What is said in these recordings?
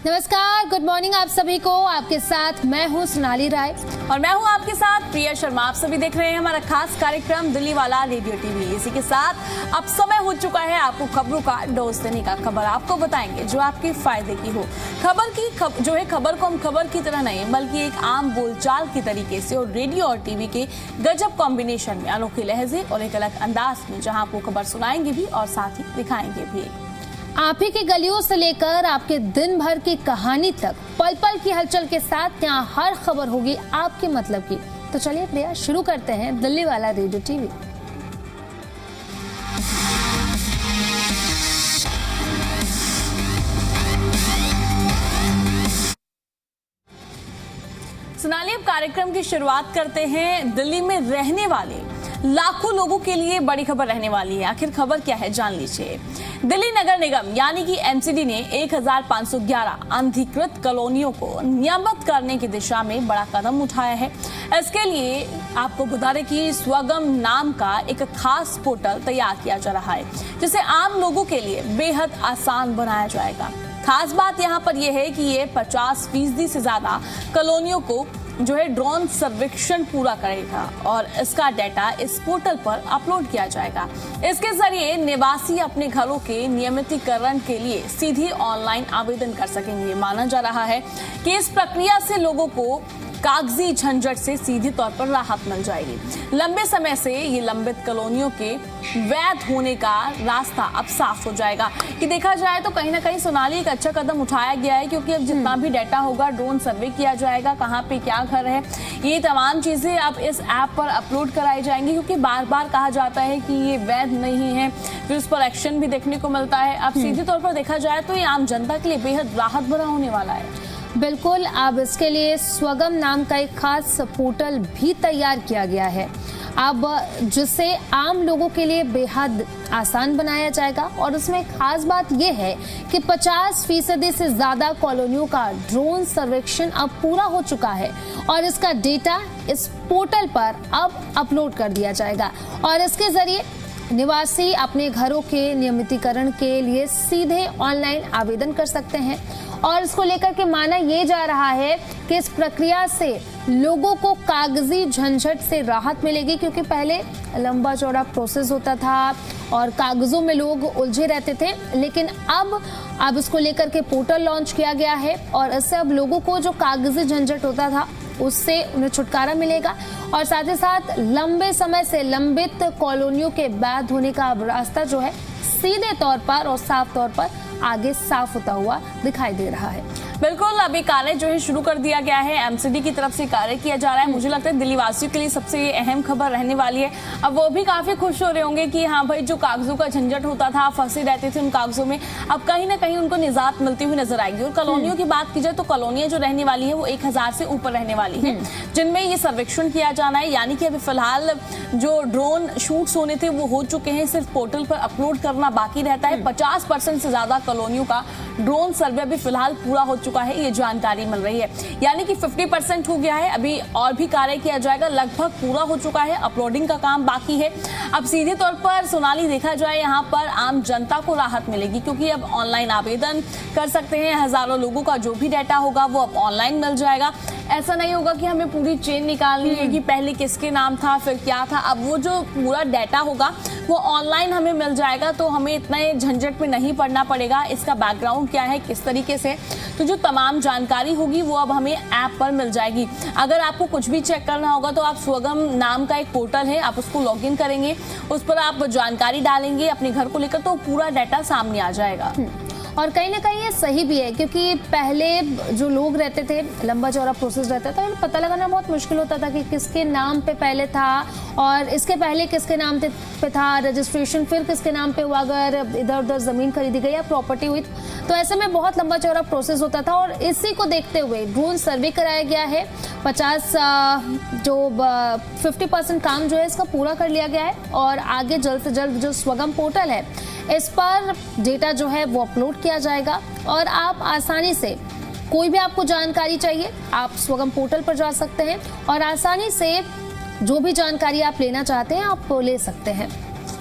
नमस्कार, good morning आप सभी को। आपके साथ मैं हूं सोनाली राय और मैं हूं आपके साथ प्रिया शर्मा। आप सभी देख रहे हैं हमारा खास कार्यक्रम दिल्ली वाला रेडियो टीवी। इसी के साथ अब समय हो चुका है आपको खबरों का डोज देने का। खबर आपको बताएंगे जो आपके फायदे की हो। खबर को हम खबर की तरह नहीं बल्कि एक आम बोलचाल के तरीके से और रेडियो और टीवी के गजब कॉम्बिनेशन में, अनोखे लहजे और एक अलग अंदाज में, जहाँ आपको खबर सुनाएंगे भी और साथ ही दिखाएंगे भी। आप ही की गलियों से लेकर आपके दिन भर की कहानी तक, पल पल की हलचल के साथ यहाँ हर खबर होगी आपके मतलब की। तो चलिए प्रिया, शुरू करते हैं दिल्ली वाला रेडियो टीवी। सोनाली, अब कार्यक्रम की शुरुआत करते हैं। दिल्ली में रहने वाले लाखों लोगों के लिए बड़ी खबर रहने वाली है। आखिर खबर क्या है, जान लीजिए। दिल्ली नगर निगम यानी कि एमसीडी ने 1511 अनधिकृत कॉलोनियों को नियमित करने की दिशा में बड़ा कदम उठाया है। इसके लिए आपको बता दें कि स्वगम नाम का एक खास पोर्टल तैयार किया जा रहा है, जिसे आम लोगों के लिए बेहद आसान बनाया जाएगा। खास बात यहाँ पर यह है कि ये 50% से ज्यादा कॉलोनियों को ड्रोन सर्वेक्षण पूरा करेगा और इसका डाटा इस पोर्टल पर अपलोड किया जाएगा। इसके जरिए निवासी अपने घरों के नियमितीकरण के लिए सीधे ऑनलाइन आवेदन कर सकेंगे। माना जा रहा है कि इस प्रक्रिया से लोगों को कागजी झंझट से सीधे तौर पर राहत मिल जाएगी। लंबे समय से ये लंबित कॉलोनियों के वैध होने का रास्ता अब साफ हो जाएगा। कि देखा जाए तो कहीं ना कहीं सोनाली एक अच्छा कदम उठाया गया है, क्योंकि अब जितना भी डाटा होगा ड्रोन सर्वे किया जाएगा, कहाँ पे क्या घर है, ये तमाम चीजें अब इस ऐप पर अपलोड कराई जाएंगी। क्योंकि बार बार कहा जाता है कि ये वैध नहीं है, फिर उस पर एक्शन भी देखने को मिलता है। अब सीधे तौर पर देखा जाए तो ये आम जनता के लिए बेहद राहत भरा होने वाला है। बिल्कुल, अब इसके लिए स्वगम नाम का एक खास पोर्टल भी तैयार किया गया है, अब जिसे आम लोगों के लिए बेहद आसान बनाया जाएगा। और उसमें खास बात यह है कि 50% से ज्यादा कॉलोनियों का ड्रोन सर्वेक्षण अब पूरा हो चुका है और इसका डेटा इस पोर्टल पर अब अपलोड कर दिया जाएगा। और इसके जरिए निवासी अपने घरों के नियमितीकरण के लिए सीधे ऑनलाइन आवेदन कर सकते हैं। और इसको लेकर के माना यह जा रहा है कि इस प्रक्रिया से लोगों को कागजी झंझट से राहत मिलेगी, क्योंकि पहले लंबा चौड़ा प्रोसेस होता था और कागजों में लोग उलझे रहते थे। लेकिन अब इसको लेकर के पोर्टल लॉन्च किया गया है और इससे अब लोगों को जो कागजी झंझट होता था उससे उन्हें छुटकारा मिलेगा। और साथ ही साथ लंबे समय से लंबित कॉलोनियों के वैध होने का अब रास्ता जो है सीधे तौर पर और साफ तौर पर आगे साफ होता हुआ दिखाई दे रहा है। बिल्कुल, अभी कार्य शुरू कर दिया गया है, एमसीडी की तरफ से कार्य किया जा रहा है। मुझे लगता है दिल्ली वासियों के लिए सबसे ये अहम खबर रहने वाली है। अब वो भी काफी खुश हो रहे होंगे कि हाँ भाई, जो कागजों का झंझट होता था, फंसे रहते थे उन कागजों में, अब कहीं ना कहीं उनको निजात मिलती हुई नजर आएगी। और कॉलोनियों की बात की जाए तो कॉलोनियां जो रहने वाली है वो 1000 से ऊपर रहने वाली है, जिनमें ये सर्वेक्षण किया जाना है। यानी कि अभी फिलहाल जो ड्रोन शूट्स होने थे वो हो चुके हैं, सिर्फ पोर्टल पर अपलोड करना बाकी रहता है। 50% से ज्यादा कॉलोनियों का ड्रोन सर्वे अभी फिलहाल पूरा हो चुका है, ये जानकारी मिल रही है। यानी कि 50% हो गया है, अभी और भी कार्य किया जाएगा। लगभग पूरा हो चुका है, अपलोडिंग का काम बाकी है। अब सीधे तौर पर सोनाली देखा जाए, यहाँ पर आम जनता को राहत मिलेगी, क्योंकि अब ऑनलाइन आवेदन कर सकते हैं। हजारों लोगों का जो भी डाटा होगा वो अब ऑनलाइन मिल जाएगा। ऐसा नहीं होगा कि हमें पूरी चेन निकालनी है कि पहले किसके नाम था फिर क्या था। अब वो जो पूरा डाटा होगा वो ऑनलाइन हमें मिल जाएगा, तो हमें इतने झंझट में नहीं पड़ना पड़ेगा। इसका बैकग्राउंड क्या है, किस तरीके से, तो जो तमाम जानकारी होगी वो अब हमें ऐप पर मिल जाएगी। अगर आपको कुछ भी चेक करना होगा तो आप स्वगम नाम का एक पोर्टल है, आप उसको लॉगिन करेंगे, उस पर आप जानकारी डालेंगे अपने घर को लेकर, तो पूरा डाटा सामने आ जाएगा। और कहीं ना कहीं ये सही भी है, क्योंकि पहले जो लोग रहते थे, लंबा चौड़ा प्रोसेस रहता था, पता लगाना बहुत मुश्किल होता था कि किसके नाम पे पहले था और इसके पहले किसके नाम पे था रजिस्ट्रेशन, फिर किसके नाम पे हुआ, अगर इधर उधर जमीन खरीदी गई या प्रॉपर्टी हुई, तो ऐसे में बहुत लंबा चौड़ा प्रोसेस होता था। और इसी को देखते हुए ड्रोन सर्वे कराया गया है। 50% काम जो है इसका पूरा कर लिया गया है और आगे जल्द से जल्द जो स्वगम पोर्टल है इस पर डेटा जो है वो अपलोड किया जाएगा और आप आसानी से, कोई भी आपको जानकारी चाहिए, आप स्वगम पोर्टल पर जा सकते हैं और आसानी से जो भी जानकारी आप लेना चाहते हैं आप ले सकते हैं।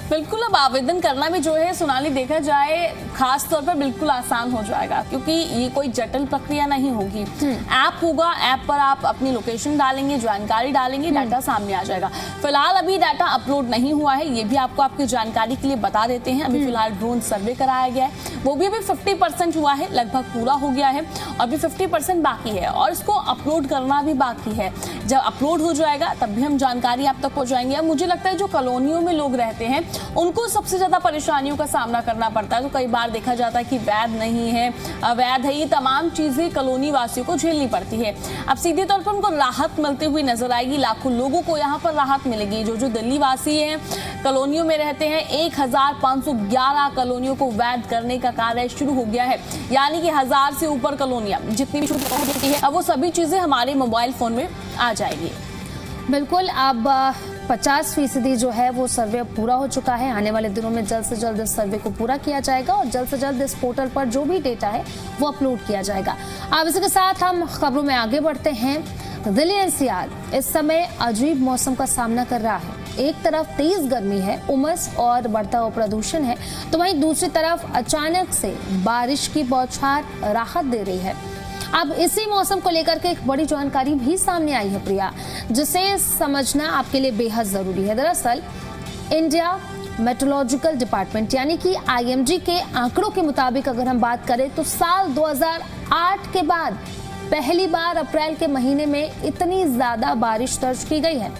बिल्कुल, अब आवेदन करना भी जो है सोनाली देखा जाए खास तौर पर बिल्कुल आसान हो जाएगा, क्योंकि ये कोई जटिल प्रक्रिया नहीं होगी। ऐप होगा, ऐप पर आप अपनी लोकेशन डालेंगे, जानकारी डालेंगे, डाटा सामने आ जाएगा। फिलहाल अभी डाटा अपलोड नहीं हुआ है, ये भी आपको आपकी जानकारी के लिए बता देते हैं। अभी फिलहाल ड्रोन सर्वे कराया गया है, वो भी अभी 50% हुआ है, लगभग पूरा हो गया है, अभी 50% बाकी है और इसको अपलोड करना भी बाकी है। जब अपलोड हो जाएगा तब भी हम जानकारी आप तक पहुंचाएंगे। अब मुझे लगता है जो कॉलोनियों में लोग रहते हैं उनको सबसे ज्यादा परेशानियों का सामना करना पड़ता है। तो कई बार देखा जाता है कि वैध नहीं है, अवैध है, ये तमाम चीजें कॉलोनी वासियों को झेलनी पड़ती है। अब सीधे तौर पर उनको राहत मिलती हुई नजर आएगी, लाखों लोगों को यहाँ पर राहत मिलेगी। जो दिल्ली वासी हैं, कॉलोनियों में रहते हैं, 1511 कॉलोनियों को वैध करने का कार्य शुरू हो गया है, यानी कि 1000 से ऊपर कॉलोनियां जितनी भी शुरू होती है, अब वो सभी चीजें हमारे मोबाइल फोन में आ जाएगी। बिल्कुल, अब 50% जो है वो सर्वे पूरा हो चुका है। आने वाले दिनों में जल्द से जल्द इस सर्वे को पूरा किया जाएगा और जल्द से जल्द इस पोर्टल पर जो भी डेटा है वो अपलोड किया जाएगा। अब इसके साथ हम खबरों में आगे बढ़ते हैं। दिल्ली एनसीआर इस समय अजीब मौसम का सामना कर रहा है। एक तरफ तेज गर्मी है, उमस और बढ़ता हुआ प्रदूषण है, तो वहीं दूसरी तरफ अचानक से बारिश की बौछार राहत दे रही है। अब इसी मौसम को लेकर के एक बड़ी जानकारी भी सामने आई है प्रिया, जिसे समझना आपके लिए बेहद जरूरी है। दरअसल इंडिया मेट्रोलॉजिकल डिपार्टमेंट यानी कि IMD के आंकड़ों के मुताबिक अगर हम बात करें तो साल 2008 के बाद पहली बार अप्रैल के महीने में इतनी ज्यादा बारिश दर्ज की गई है।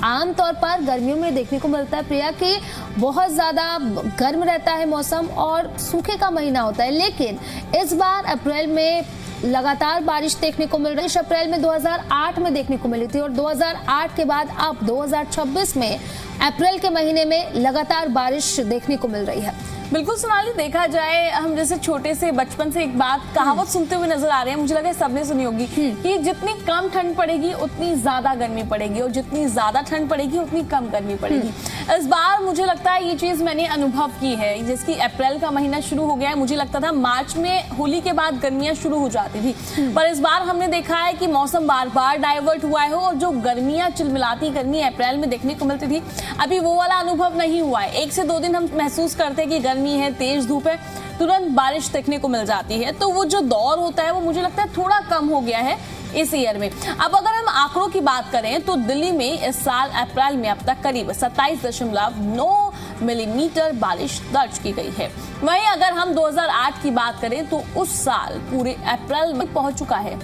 आमतौर पर गर्मियों में देखने को मिलता है प्रिया कि बहुत ज्यादा गर्म रहता है मौसम और सूखे का महीना होता है, लेकिन इस बार अप्रैल में लगातार बारिश देखने को मिल रही है। अप्रैल में 2008 में देखने को मिली थी और 2008 के बाद अब 2026 में अप्रैल के महीने में लगातार बारिश देखने को मिल रही है। बिल्कुल सोनाली, देखा जाए हम जैसे छोटे से बचपन से एक बात कहावत सुनते हुए नजर आ रहे हैं, मुझे लगा सबने सुनी होगी कि जितनी कम ठंड पड़ेगी उतनी ज्यादा गर्मी पड़ेगी और जितनी ज्यादा ठंड पड़ेगी उतनी कम गर्मी पड़ेगी। इस बार मुझे लगता है ये चीज मैंने अनुभव की है, जिसकी अप्रैल का महीना शुरू हो गया है। मुझे लगता था मार्च में होली के बाद गर्मियां शुरू हो जाती थी, पर इस बार हमने देखा है कि मौसम बार बार डाइवर्ट हुआ है और जो गर्मियां चिलमिलाती गर्मी अप्रैल में देखने को मिलती थी, अभी वो वाला अनुभव नहीं हुआ है। 1 से 2 दिन हम महसूस करते हैं कि गर्मी है, तेज धूप है, तुरंत बारिश देखने को मिल जाती है, तो वो जो दौर होता है वो मुझे लगता है थोड़ा कम हो गया है इस ईयर में। अब अगर हम आंकड़ों की बात करें तो दिल्ली में इस साल अप्रैल में अब तक करीब 27.9 मिलीमीटर बारिश दर्ज की गई है। वहीं अगर हम 2008 की बात करें तो उस साल पूरे अप्रैल में पहुंच चुका है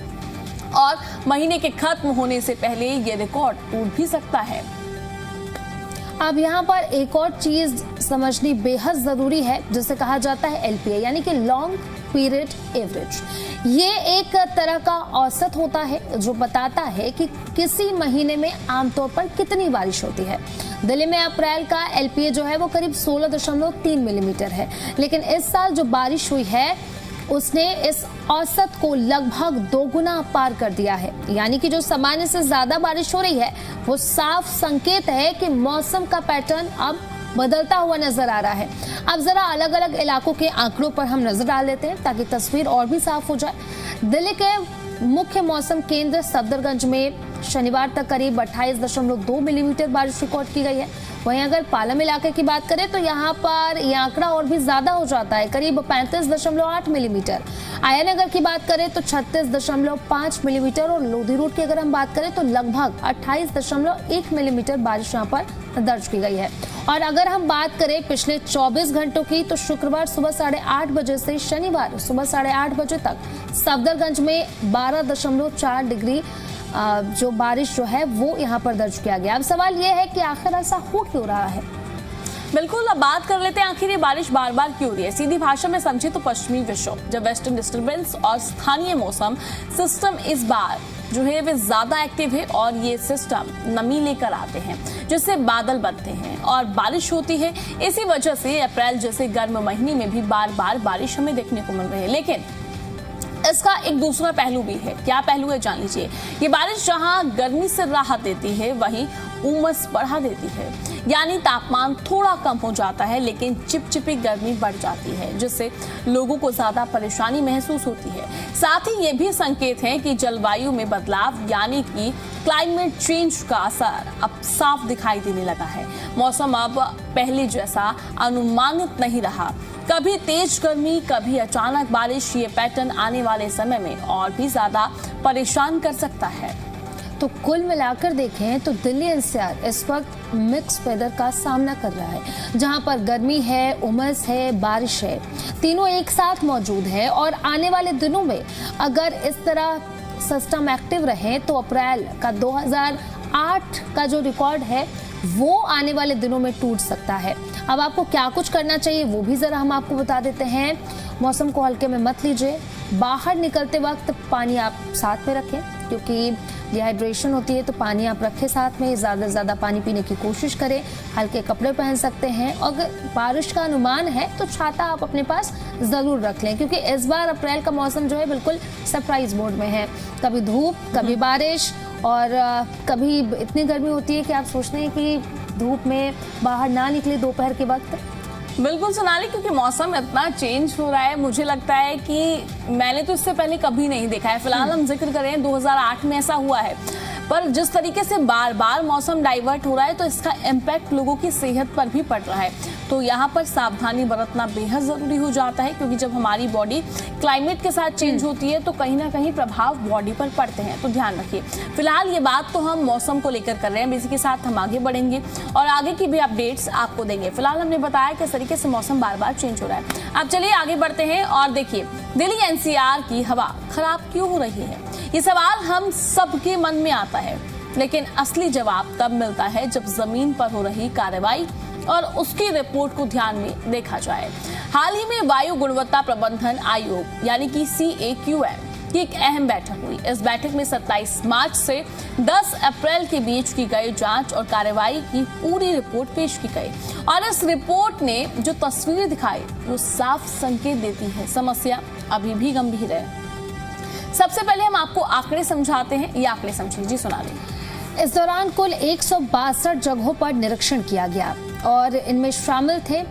और महीने के खत्म होने से पहले ये रिकॉर्ड टूट भी सकता है। अब यहाँ पर एक और चीज समझनी बेहद जरूरी है, जिसे कहा जाता है LPA यानी कि लॉन्ग पीरियड एवरेज। ये एक तरह का औसत होता है जो बताता है कि किसी महीने में आमतौर पर कितनी बारिश होती है। दिल्ली में अप्रैल का LPA जो है वो करीब 16.3 मिलीमीटर है, लेकिन इस साल जो बारिश हुई है उसने इस औसत को लगभग दोगुना पार कर दिया है। यानी कि जो सामान्य से ज्यादा बारिश हो रही है वो साफ संकेत है कि मौसम का पैटर्न अब बदलता हुआ नजर आ रहा है। अब जरा अलग अलग इलाकों के आंकड़ों पर हम नजर डाल लेते हैं ताकि तस्वीर और भी साफ हो जाए। दिल्ली के मुख्य मौसम केंद्र सफदरगंज में शनिवार तक करीब 28.2 मिलीमीटर बारिश रिकॉर्ड की गई है। वहीं अगर पालम इलाके की बात करें तो यहाँ पर यह आंकड़ा और भी ज्यादा हो जाता है, करीब 35.8 मिलीमीटर। आया नगर की बात करें तो 36.5 मिलीमीटर और लोधी रोड की अगर हम बात करें तो लगभग 28.1 मिलीमीटर बारिश यहाँ पर दर्ज की गई है। और अगर हम बात करें पिछले 24 घंटों की तो शुक्रवार सुबह 8:30 बजे से शनिवार सुबह 8:30 बजे तक सफदरगंज में 12.4 डिग्री जो बारिश जो है वो यहाँ पर दर्ज किया गया। अब सवाल ये है कि आखिर ऐसा हो क्यों रहा है। बिल्कुल, अब बात कर लेते हैं आखिर ये बारिश बार बार क्यों हो रही है। सीधी भाषा में समझे तो पश्चिमी विक्षोभ, जब वेस्टर्न डिस्टर्बेंस और स्थानीय मौसम सिस्टम इस बार जो है वे ज्यादा एक्टिव है और ये सिस्टम नमी लेकर आते हैं जिससे बादल बनते हैं और बारिश होती है। इसी वजह से अप्रैल जैसे गर्म महीने में भी बार बार बारिश हमें देखने को मिल रही है। लेकिन इसका एक दूसरा पहलू भी है। क्या पहलू है जान लीजिए। ये बारिश जहां गर्मी से राहत देती है वहीं उमस बढ़ा देती है। यानी तापमान थोड़ा कम हो जाता है लेकिन चिपचिपी गर्मी बढ़ जाती है, जिससे लोगों को ज्यादा परेशानी महसूस होती है। साथ ही ये भी संकेत है कि जलवायु में बदलाव यानी कि क्लाइमेट चेंज का असर अब साफ दिखाई देने लगा है। मौसम अब पहले जैसा अनुमानित नहीं रहा, कभी तेज गर्मी कभी अचानक बारिश। ये पैटर्न आने वाले समय में और भी ज्यादा परेशान कर सकता है। तो कुल मिलाकर देखें तो दिल्ली एनसीआर इस वक्त मिक्स वेदर का सामना कर रहा है, जहां पर गर्मी है, उमस है, बारिश है, तीनों एक साथ मौजूद है। और आने वाले दिनों में अगर इस तरह सिस्टम एक्टिव रहे तो अप्रैल का 2008 का जो रिकॉर्ड है वो आने वाले दिनों में टूट सकता है। अब आपको क्या कुछ करना चाहिए वो भी जरा हम आपको बता देते हैं। मौसम को हल्के में मत लीजिए, बाहर निकलते वक्त पानी आप साथ में रखें, क्योंकि डिहाइड्रेशन होती है, तो पानी आप रखें साथ में, ज़्यादा से ज़्यादा पानी पीने की कोशिश करें। हल्के कपड़े पहन सकते हैं। अगर बारिश का अनुमान है तो छाता आप अपने पास ज़रूर रख लें, क्योंकि इस बार अप्रैल का मौसम जो है बिल्कुल सरप्राइज मोड में है। कभी धूप, कभी बारिश और कभी इतनी गर्मी होती है कि आप सोचते हैं कि धूप में बाहर ना निकले दोपहर के वक्त। बिल्कुल सोनाली, क्योंकि मौसम इतना चेंज हो रहा है, मुझे लगता है कि मैंने तो इससे पहले कभी नहीं देखा है। फिलहाल हम जिक्र करें 2008 में ऐसा हुआ है, पर जिस तरीके से बार बार मौसम डाइवर्ट हो रहा है तो इसका इम्पैक्ट लोगों की सेहत पर भी पड़ रहा है। तो यहाँ पर सावधानी बरतना बेहद जरूरी हो जाता है, क्योंकि जब हमारी बॉडी क्लाइमेट के साथ चेंज होती है तो कहीं ना कहीं प्रभाव बॉडी पर पड़ते हैं, तो ध्यान रखिए। फिलहाल ये बात तो हम मौसम को लेकर कर रहे हैं, इसी के साथ हम आगे बढ़ेंगे और आगे की भी अपडेट्स आपको देंगे। फिलहाल हमने बताया किस तरीके से मौसम बार बार चेंज हो रहा है। अब चलिए आगे बढ़ते हैं और देखिए दिल्ली एनसीआर की हवा खराब क्यों हो रही है। ये सवाल हम सबके मन में आता है, लेकिन असली जवाब तब मिलता है जब जमीन पर हो रही कार्रवाई और उसकी रिपोर्ट को ध्यान में देखा जाए। हाल ही में वायु गुणवत्ता प्रबंधन आयोग यानी कि CAQM की एक अहम बैठक हुई। इस बैठक में 27 मार्च से 10 अप्रैल के बीच की गई जांच और कार्रवाई की पूरी रिपोर्ट पेश की गई और इस रिपोर्ट ने जो तस्वीरें दिखाई वो साफ संकेत देती है समस्या अभी भी गंभीर है। सबसे पहले हम आपको आंकड़े समझाते हैं, ये आंकड़े समझिए जी सोनाली। इस दौरान कुल 162 जगहों पर निरीक्षण किया गया और इनमें शामिल थे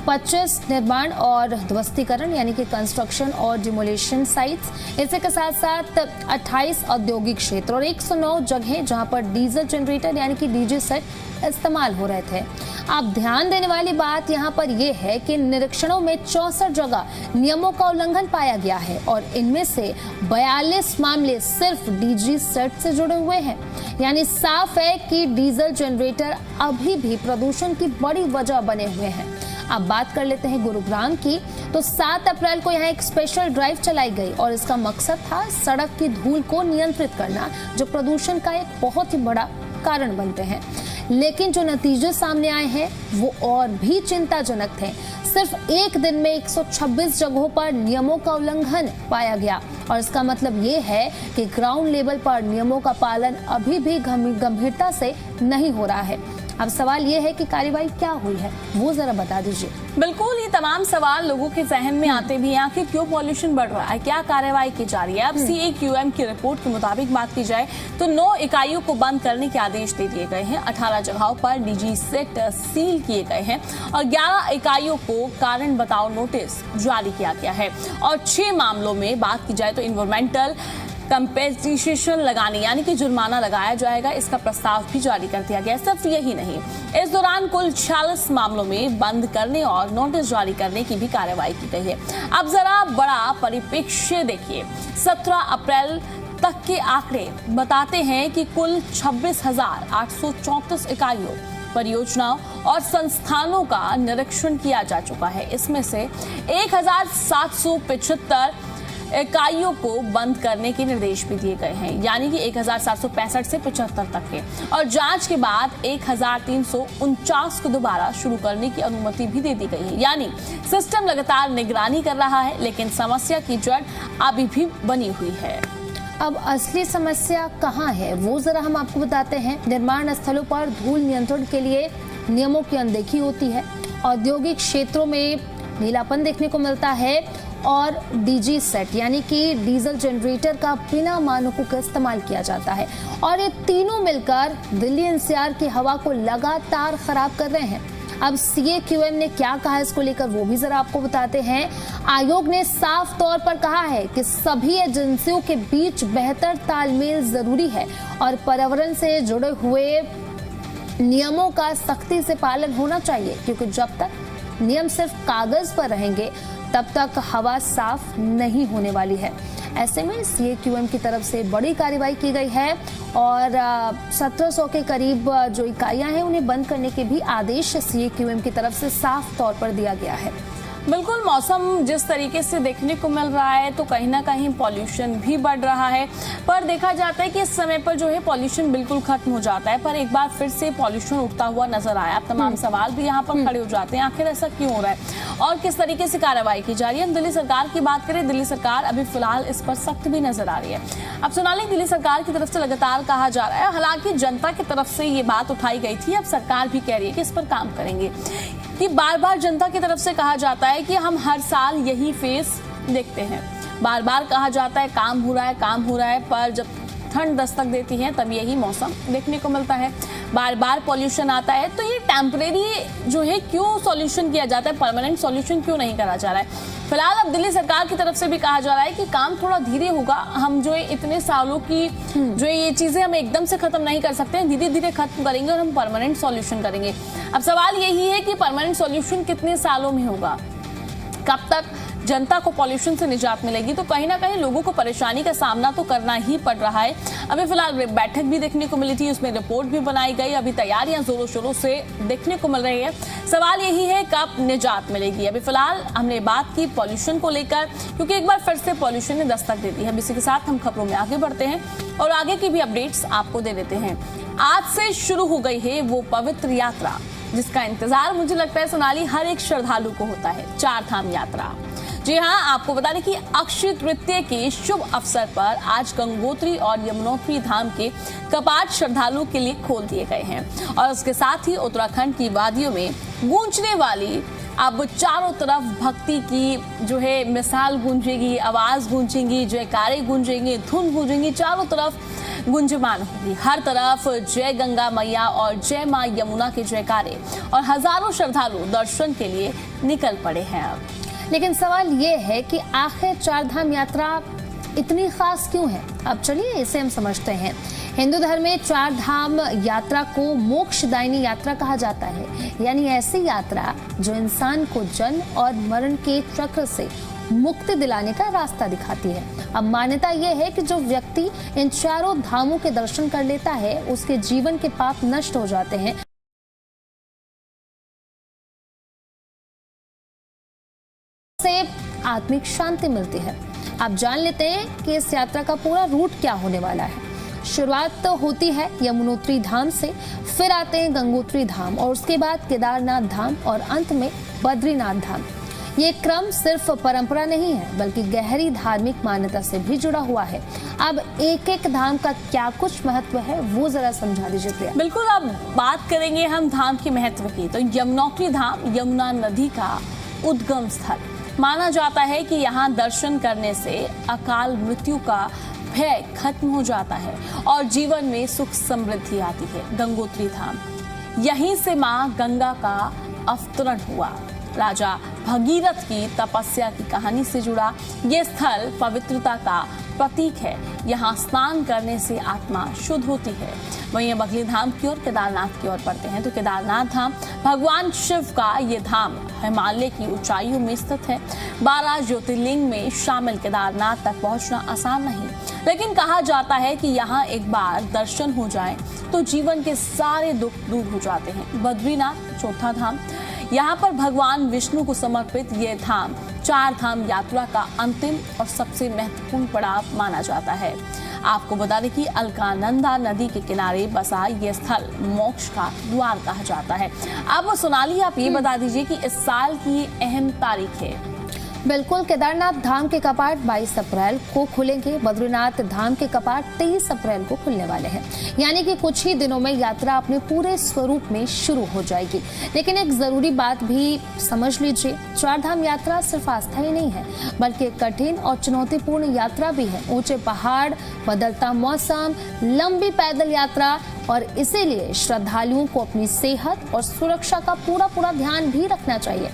25 निर्माण और ध्वस्तीकरण यानी कि कंस्ट्रक्शन और डिमोलिशन साइट्स, इसी के साथ साथ 28 औद्योगिक क्षेत्र और 109 जगहें जहां पर डीजल जनरेटर यानी कि डीजे सेट इस्तेमाल हो रहे थे। आप ध्यान देने वाली बात यहाँ पर यह है कि निरीक्षणों में 64 जगह नियमों का उल्लंघन पाया गया है और इनमें से 42 मामले सिर्फ डीजी सेट से जुड़े हुए हैं। यानी साफ है कि डीजल जनरेटर अभी भी प्रदूषण की बड़ी वजह बने हुए हैं। अब बात कर लेते हैं गुरुग्राम की। तो 7 अप्रैल को यहाँ एक स्पेशल ड्राइव चलाई गई और इसका मकसद था सड़क की धूल को नियंत्रित करना, जो प्रदूषण का एक बहुत ही बड़ा कारण बनते हैं। लेकिन जो नतीजे सामने आए हैं वो और भी चिंताजनक थे। सिर्फ एक दिन में 126 जगहों पर नियमों का उल्लंघन पाया गया और इसका मतलब ये है कि ग्राउंड लेवल पर नियमों का पालन अभी भी गंभीरता से नहीं हो रहा है। अब सवाल ये है कि कार्रवाई क्या हुई है वो जरा बता दीजिए। बिल्कुल, ये तमाम सवाल लोगों के जहन में आते भी हैं, आखिर क्यों पॉल्यूशन बढ़ रहा है, क्या कार्रवाई की जा रही है। अब CAQM की रिपोर्ट के मुताबिक बात की जाए तो 9 इकाइयों को बंद करने के आदेश दे दिए गए हैं, 18 जगहों पर डीजी सेट सील किए गए हैं और 11 इकाइयों को कारण बताओ नोटिस जारी किया गया है और 6 मामलों में बात की जाए तो इन्वायरमेंटल कंपेंसेशन लगाने यानी कि जुर्माना लगाया जाएगा, इसका प्रस्ताव भी जारी कर दिया गया। सिर्फ यही नहीं, इस दौरान कुल 46 मामलों में बंद करने और नोटिस जारी करने की भी कार्रवाई की गई है। अब जरा बड़ा परिप्रेक्ष्य देखिए। 17 अप्रैल तक के आंकड़े बताते हैं कि कुल 26,834 इकाइयों, परियोजनाओं और संस्थानों का निरीक्षण किया जा चुका है। इसमें से 1,775 इकाइयों को बंद करने के निर्देश भी दिए गए हैं, यानी कि 1,765 से 75 तक के, और जांच के बाद 1,349 को दोबारा शुरू करने की अनुमति भी दे दी गई है। यानी सिस्टम लगातार निगरानी कर रहा है, लेकिन समस्या की जड़ अभी भी बनी हुई है। अब असली समस्या कहाँ है वो जरा हम आपको बताते हैं। निर्माण स्थलों पर धूल नियंत्रण के लिए नियमों की अनदेखी होती है, औद्योगिक क्षेत्रों में नीलापन देखने को मिलता है और डीजी सेट यानी कि डीजल जनरेटर का बिना मानकों का इस्तेमाल किया जाता है और ये तीनों मिलकर दिल्ली एनसीआर की हवा को लगातार खराब कर रहे हैं। अब CAQM ने क्या कहा इसको लेकर वो भी जरा आपको बताते हैं। आयोग ने साफ तौर पर कहा है कि सभी एजेंसियों के बीच बेहतर तालमेल जरूरी है और पर्यावरण से जुड़े हुए नियमों का सख्ती से पालन होना चाहिए, क्योंकि जब तक नियम सिर्फ कागज पर रहेंगे तब तक हवा साफ नहीं होने वाली है। ऐसे में CAQM की तरफ से बड़ी कार्रवाई की गई है और 1700 के करीब जो इकाइयां हैं उन्हें बंद करने के भी आदेश CAQM की तरफ से साफ तौर पर दिया गया है। बिल्कुल, मौसम जिस तरीके से देखने को मिल रहा है तो कहीं ना कहीं पॉल्यूशन भी बढ़ रहा है, पर देखा जाता है कि इस समय पर जो है पॉल्यूशन बिल्कुल खत्म हो जाता है, पर एक बार फिर से पॉल्यूशन उठता हुआ नजर आया। तमाम सवाल भी यहाँ पर खड़े हो जाते हैं, आखिर ऐसा क्यों हो रहा है और किस तरीके से कार्रवाई की जा रही है। हम दिल्ली सरकार की बात करें, दिल्ली सरकार अभी फिलहाल इस पर सख्त भी नजर आ रही है। अब सोनाली, दिल्ली सरकार की तरफ से लगातार कहा जा रहा है, हालांकि जनता की तरफ से ये बात उठाई गई थी, अब सरकार भी कह रही है कि इस पर काम करेंगे। कि बार बार जनता की तरफ से कहा जाता है कि हम हर साल यही फेस देखते हैं, बार बार कहा जाता है काम हो रहा है, काम हो रहा है, पर जब ठंड दस्तक देती है तब यही मौसम देखने को मिलता है। बार बार पॉल्यूशन आता है, तो ये टेम्परेरी जो है क्यों सॉल्यूशन किया जाता है, परमानेंट सॉल्यूशन क्यों नहीं करा जा रहा है। फिलहाल अब दिल्ली सरकार की तरफ से भी कहा जा रहा है कि काम थोड़ा धीरे होगा, हम जो है इतने सालों की जो है ये चीजें हम एकदम से खत्म नहीं कर सकते हैं, धीरे धीरे खत्म करेंगे और हम परमानेंट सॉल्यूशन करेंगे। अब सवाल यही है कि परमानेंट सॉल्यूशन कितने सालों में होगा, कब तक जनता को पॉल्यूशन से निजात मिलेगी। तो कहीं ना कहीं लोगों को परेशानी का सामना तो करना ही पड़ रहा है। अभी फिलहाल बैठक भी देखने को मिली थी, उसमें रिपोर्ट भी बनाई गई, अभी तैयारियां जोरों शोरों से देखने को मिल रही है। सवाल यही है कब निजात मिलेगी। अभी फिलहाल हमने बात की पॉल्यूशन को लेकर, क्योंकि एक बार फिर से पॉल्यूशन ने दस्तक दे दी है। इसी के साथ हम खबरों में आगे बढ़ते हैं और आगे की भी अपडेट्स आपको दे देते हैं। आज से शुरू हो गई है वो पवित्र यात्रा जिसका इंतजार मुझे लगता है सोनाली हर एक श्रद्धालु को होता है, चार धाम यात्रा। जी हाँ, आपको बता दें कि अक्षय तृतीया के शुभ अवसर पर आज गंगोत्री और यमुनोत्री धाम के कपाट श्रद्धालुओं के लिए खोल दिए गए हैं और उसके साथ ही उत्तराखंड की वादियों में गूंजने वाली अब चारों तरफ भक्ति की जो है मिसाल गूंजेगी, आवाज गूंजेंगी, जयकारे गूंजेंगे, धुन गूंजेंगी, चारों तरफ गुंजमान होगी। हर तरफ जय गंगा मैया और जय मां यमुना के जयकारे और हजारों श्रद्धालु दर्शन के लिए निकल पड़े हैं। अब लेकिन सवाल ये है कि आखिर चारधाम यात्रा इतनी खास क्यों है। अब चलिए इसे हम समझते हैं। हिंदू धर्म में चार धाम यात्रा को मोक्षदायिनी यात्रा कहा जाता है, यानी ऐसी यात्रा जो इंसान को जन्म और मरण के चक्र से मुक्ति दिलाने का रास्ता दिखाती है। अब मान्यता यह है कि जो व्यक्ति इन चारों धामों के दर्शन कर लेता है उसके जीवन के पाप नष्ट हो जाते हैं, से आत्मिक शांति मिलती है। आप जान लेते हैं कि इस यात्रा का पूरा रूट क्या होने वाला है। शुरुआत तो होती है यमुनोत्री धाम से, फिर आते हैं गंगोत्री धाम और उसके बाद केदारनाथ धाम और अंत में बद्रीनाथ धाम। ये क्रम सिर्फ परंपरा नहीं है बल्कि गहरी धार्मिक मान्यता से भी जुड़ा हुआ है। अब एक एक धाम का क्या कुछ महत्व है वो जरा समझा दीजिए प्रिया। बिल्कुल, अब बात करेंगे हम धाम के महत्व की। तो यमुनोत्री धाम यमुना नदी का उद्गम स्थल माना जाता है कि यहाँ दर्शन करने से अकाल मृत्यु का भय खत्म हो जाता है और जीवन में सुख समृद्धि आती है। गंगोत्री धाम, यहीं से मां गंगा का अवतरण हुआ। राजा भगीरथ की तपस्या की कहानी से जुड़ा ये स्थल पवित्रता का प्रतीक है। यहाँ स्नान करने से आत्मा शुद्ध होती है। वहीं अब अगली धाम की ओर केदारनाथ की ओर बढ़ते हैं। तो केदारनाथ धाम भगवान शिव का ये धाम हिमालय की ऊंचाइयों में स्थित है। 12 ज्योतिर्लिंग में शामिल केदारनाथ तक पहुंचना आसान नहीं, लेकिन कहा जाता है कि यहाँ एक बार दर्शन हो जाए तो जीवन के सारे दुख दूर हो जाते हैं। बद्रीनाथ चौथा धाम, यहाँ पर भगवान विष्णु को समर्पित ये धाम चार धाम यात्रा का अंतिम और सबसे महत्वपूर्ण पड़ाव माना जाता है। आपको बता दें कि अलकानंदा नदी के किनारे बसा ये स्थल मोक्ष का द्वार कहा जाता है। अब सोनाली, आप ये बता दीजिए कि इस साल की अहम तारीख है। बिल्कुल, केदारनाथ धाम के कपाट 22 अप्रैल को खुलेंगे। बद्रीनाथ धाम के कपाट 23 अप्रैल को खुलने वाले हैं, यानी कि कुछ ही दिनों में यात्रा अपने पूरे स्वरूप में शुरू हो जाएगी। लेकिन एक जरूरी बात भी समझ लीजिए, चारधाम यात्रा सिर्फ आस्था ही नहीं है, बल्कि एक कठिन और चुनौतीपूर्ण यात्रा भी है। ऊंचे पहाड़, बदलता मौसम, लंबी पैदल यात्रा, और इसीलिए श्रद्धालुओं को अपनी सेहत और सुरक्षा का पूरा ध्यान भी रखना चाहिए।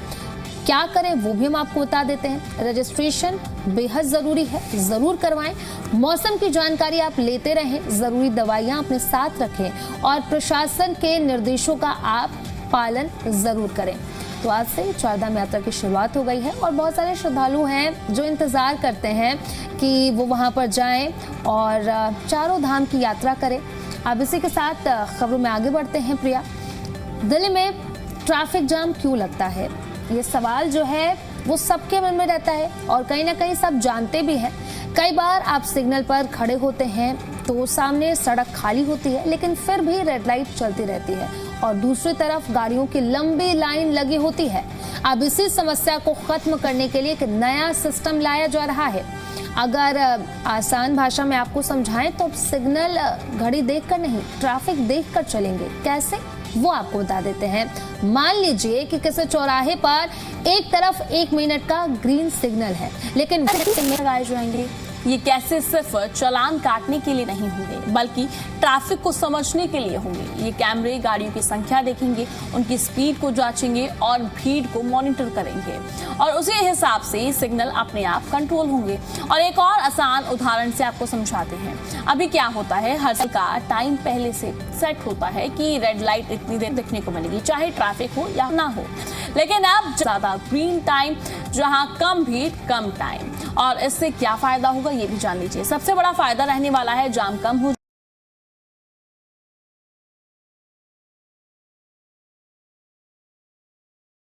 क्या करें वो भी हम आपको बता देते हैं। रजिस्ट्रेशन बेहद जरूरी है, जरूर करवाएं। मौसम की जानकारी आप लेते रहें, जरूरी दवाइयां अपने साथ रखें और प्रशासन के निर्देशों का आप पालन जरूर करें। तो आज से चारधाम यात्रा की शुरुआत हो गई है और बहुत सारे श्रद्धालु हैं जो इंतजार करते हैं कि वो वहां पर जाएं और चारों धाम की यात्रा करें। अब इसी के साथ खबरों में आगे बढ़ते हैं। प्रिया, दिल्ली में ट्रैफिक जाम क्यों लगता है, ये सवाल जो है वो सबके मन में रहता है और कहीं ना कहीं सब जानते भी हैं। कई बार आप सिग्नल पर खड़े होते हैं तो सामने सड़क खाली होती है, लेकिन फिर भी रेड लाइट चलती रहती है और दूसरी तरफ गाड़ियों की लंबी लाइन लगी होती है। अब इसी समस्या को खत्म करने के लिए एक नया सिस्टम लाया जा रहा है। अगर आसान भाषा में आपको समझाएं तो सिग्नल घड़ी देखकर नहीं, ट्रैफिक देखकर चलेंगे। कैसे, वो आपको बता देते हैं। मान लीजिए कि किसी चौराहे पर एक तरफ 1 मिनट का ग्रीन सिग्नल है, लेकिन लगाए जाएंगे। ये कैसे सिर्फ चालान काटने के लिए नहीं होंगे, बल्कि ट्रैफिक को समझने के लिए होंगे। ये कैमरे गाड़ियों की संख्या देखेंगे, उनकी स्पीड को जांचेंगे और भीड़ को मॉनिटर करेंगे और उसी हिसाब से सिग्नल अपने आप कंट्रोल होंगे। और एक और आसान उदाहरण से आपको समझाते हैं। अभी क्या होता है, हर साल का टाइम पहले से सेट होता है कि रेड लाइट इतनी देर दिखने को मिलेगी, चाहे ट्रैफिक हो या ना हो। लेकिन अब ज्यादा ग्रीन टाइम, जहां कम भीड़ कम टाइम। और इससे क्या फायदा होगा ये भी जान लीजिए। सबसे बड़ा फायदा रहने वाला है, जाम कम हो